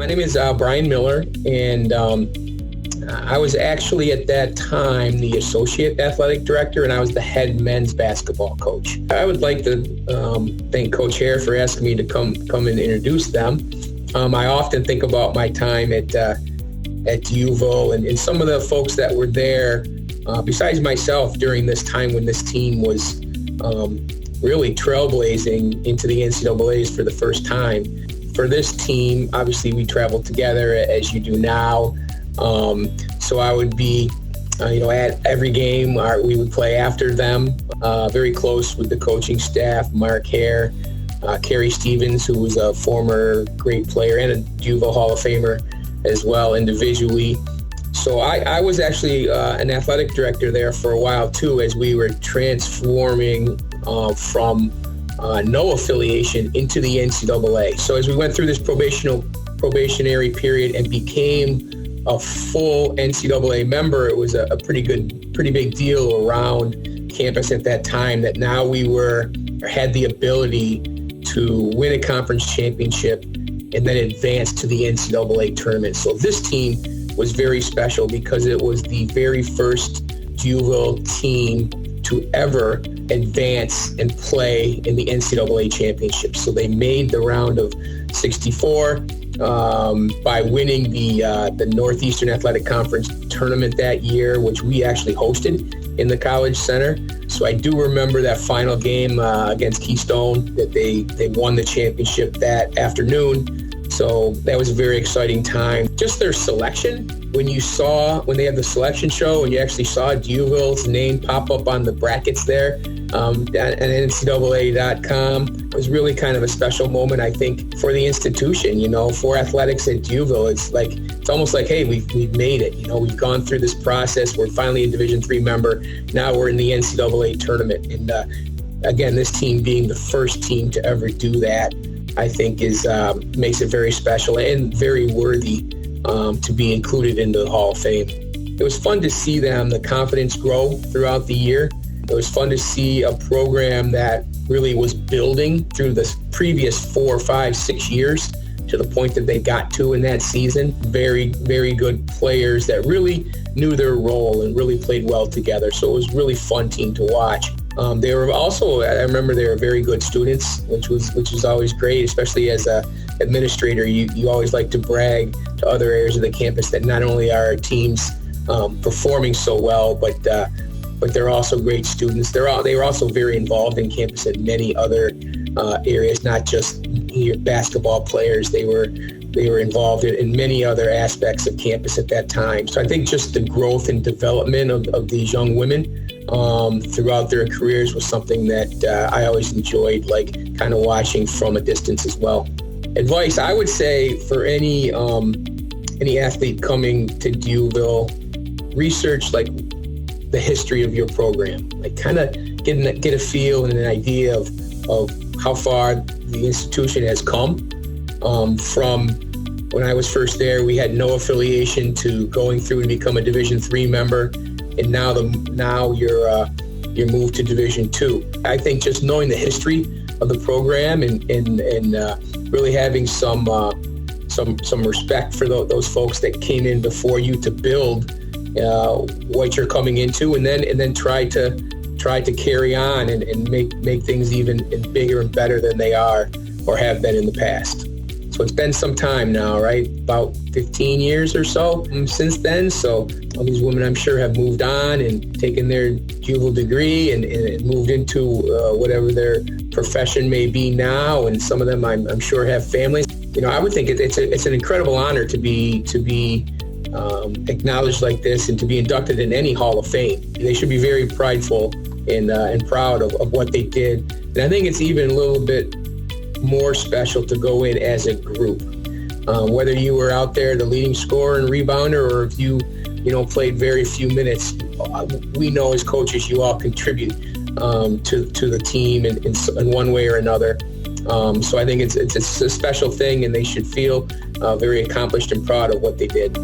name is Brian Miller, and I was actually at that time the associate athletic director, and I was the head men's basketball coach. I would like to thank Coach Hare for asking me to come and introduce them. I often think about my time at UVille and some of the folks that were there, besides myself, during this time when this team was really trailblazing into the NCAAs for the first time. For this team, obviously we traveled together as you do now. So I would be, at every game, we would play after them, very close with the coaching staff, Mark Hare, Kerry Stevens, who was a former great player and a UVille Hall of Famer as well individually. So I was actually an athletic director there for a while too, as we were transforming from no affiliation into the NCAA. So as we went through this probationary period and became a full NCAA member, it was a pretty big deal around campus at that time that now we had the ability to win a conference championship and then advance to the NCAA tournament. So this team was very special because it was the very first UVille team to ever advance and play in the NCAA championship. So they made the round of 64 by winning the Northeastern Athletic Conference tournament that year, which we actually hosted in the College Center. So I do remember that final game against Keystone, that they won the championship that afternoon. So that was a very exciting time. Just their selection, when they had the selection show and you actually saw UVille's name pop up on the brackets there at NCAA.com, it was really kind of a special moment, I think, for the institution, for athletics at UVille. It's almost like, hey, we've made it. We've gone through this process. We're finally a Division III member. Now we're in the NCAA tournament. And again, this team being the first team to ever do that, I think makes it very special and very worthy to be included in the Hall of Fame. It was fun to see the confidence grow throughout the year. It was fun to see a program that really was building through the previous 4, 5, 6 years to the point that they got to in that season. Very, very good players that really knew their role and really played well together. So it was a really fun team to watch. They were also, I remember they were very good students, which was always great, especially as a administrator. You always like to brag to other areas of the campus that not only are our teams performing so well, but they're also great students. They were also very involved in campus in many other areas, not just basketball players. They were involved in many other aspects of campus at that time. So I think just the growth and development of these young women throughout their careers was something that I always enjoyed, kind of watching from a distance as well. Advice, I would say, for any athlete coming to UVille, research the history of your program, kind of get a feel and an idea of how far the institution has come. From when I was first there, we had no affiliation, to going through to become a Division III member, and now you're moved to Division II. I think just knowing the history of the program and really having some respect for those folks that came in before you to build what you're coming into, and then try to carry on and make things even bigger and better than they are or have been in the past. So it's been some time now, right? About 15 years or so since then. So all these women, I'm sure, have moved on and taken their UVille degree and moved into whatever their profession may be now. And some of them, I'm sure, have families. I would think it's an incredible honor to be acknowledged like this and to be inducted in any Hall of Fame. They should be very prideful and proud of what they did. And I think it's even a little bit more special to go in as a group. Whether you were out there the leading scorer and rebounder, or if you played very few minutes, we know as coaches you all contribute to the team in one way or another. So I think it's a special thing, and they should feel very accomplished and proud of what they did.